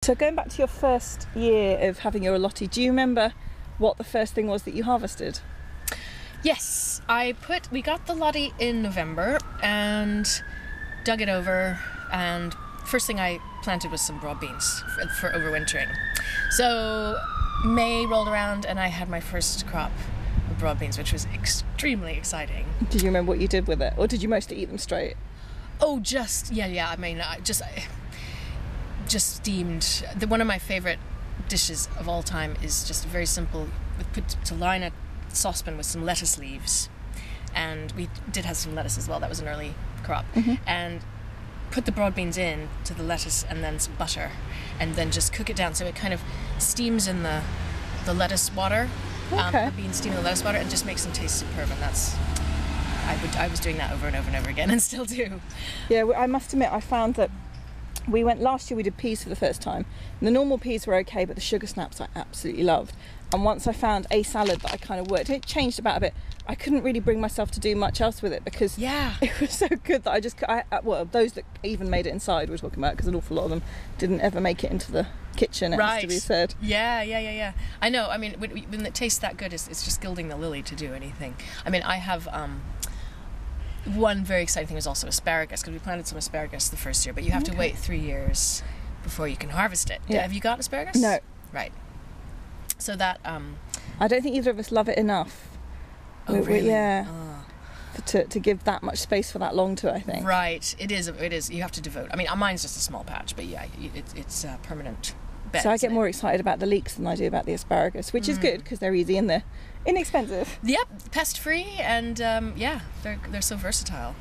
So going back to your first year of having your allotted, do you remember what the first thing was that you harvested? Yes, we got the lottie in November and dug it over, and first thing I planted was some broad beans for overwintering. So May rolled around and I had my first crop of broad beans, which was extremely exciting. Did you remember what you did with it, or did you mostly eat them straight? Oh, yeah. I mean, just steamed. One of my favorite dishes of all time is just very simple. We put to line a saucepan with some lettuce leaves, and we did have some lettuce as well. That was an early crop, and put the broad beans in to the lettuce and then some butter, and then just cook it down so it kind of steams in the lettuce water. The beans steam in the lettuce water and just makes them taste superb. And I was doing that over and over and over again, and still do. Yeah, I must admit, I found that last year we did peas for the first time. And the normal peas were okay, but the sugar snaps I absolutely loved. And once I found a salad that I kind of worked, it changed about a bit. I couldn't really bring myself to do much else with it because it was so good that those that even made it inside we're talking about, because an awful lot of them didn't ever make it into the kitchen, it has to be said. Yeah. I know, I mean, when it tastes that good, it's just gilding the lily to do anything. I mean, I have... one very exciting thing was also asparagus, because we planted some asparagus the first year, but you have to wait 3 years before you can harvest it. Yeah. Have you got asparagus? No. Right. So that... I don't think either of us love it enough. Oh, really? To give that much space for that long to, I think. Right. It is. You have to devote... I mean, mine's just a small patch, but yeah, it's a permanent bed. So I get more excited about the leeks than I do about the asparagus, which is good, because they're easy and they're inexpensive. Yep, pest-free, and they're so versatile.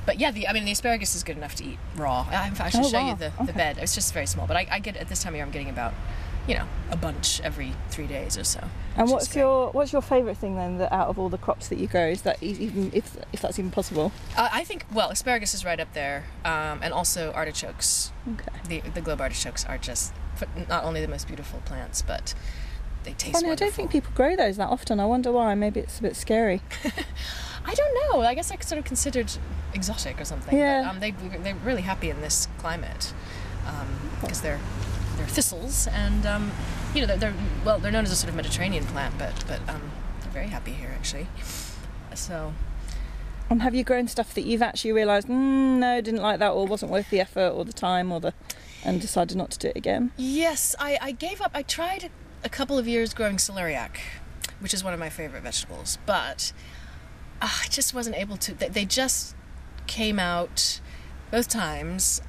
But yeah, the asparagus is good enough to eat raw. I should show you the bed. It's just very small, but I get, at this time of year, I'm getting about, a bunch every 3 days or so. And what's your favourite thing then, that out of all the crops that you grow? Is that even if that's even possible? I think asparagus is right up there, and also artichokes. Okay. The globe artichokes are just not only the most beautiful plants, but they taste wonderful. I don't think people grow those that often. I wonder why. Maybe it's a bit scary. I don't know. I guess they're sort of considered exotic or something. Yeah. But, they're really happy in this climate, because they're thistles, and they're known as a sort of Mediterranean plant, but they're very happy here actually. So. And have you grown stuff that you've actually realised, no, didn't like that, or wasn't worth the effort or the time and decided not to do it again? Yes, I gave up. I tried a couple of years growing celeriac, which is one of my favourite vegetables, but I just wasn't able to. They just came out both times,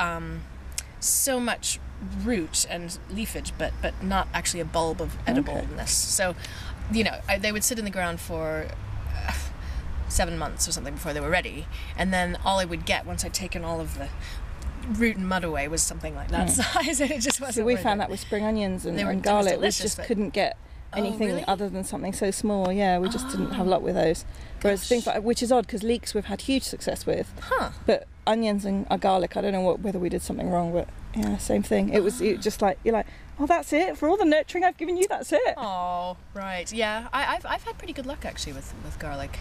so much root and leafage, but not actually a bulb of edibleness. So, they would sit in the ground for 7 months or something before they were ready, and then all I would get once I'd taken all of the root and mud away was something like that size, and it just wasn't. So we found that with spring onions and garlic, we just couldn't get anything other than something so small. Yeah, we just didn't have luck with those. Whereas things like, which is odd, because leeks we've had huge success with, but onions and garlic, I don't know whether we did something wrong, but yeah, same thing. It was just like, you're like, oh, that's it for all the nurturing I've given you. That's it. Oh, right. Yeah, I've had pretty good luck actually with garlic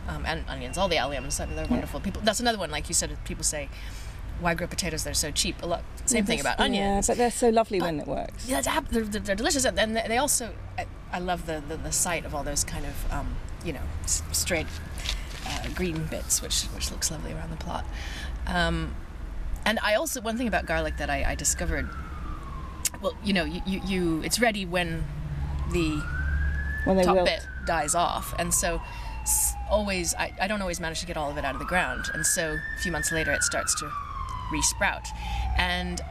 and onions. All the alliums, they're wonderful. People. That's another one. Like you said, people say, why grow potatoes? They're so cheap. Same thing about onions. Yeah, but they're so lovely when it works. Yeah, they're delicious, and they also. I love the sight of all those kind of straight green bits, which looks lovely around the plot. And I also, one thing about garlic that I discovered. Well, it's ready when the top bit dies off, and so always I don't always manage to get all of it out of the ground, and so a few months later it starts to re-sprout, and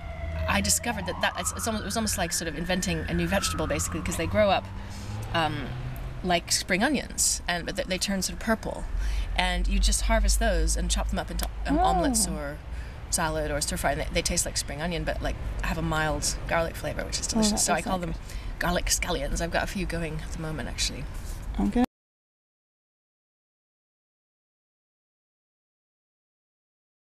I discovered that it was almost like sort of inventing a new vegetable, basically, because they grow up like spring onions, but they turn sort of purple, and you just harvest those and chop them up into omelets or salad or stir fry, and they taste like spring onion, but like have a mild garlic flavour, which is delicious. So I call them garlic scallions. I've got a few going at the moment, actually.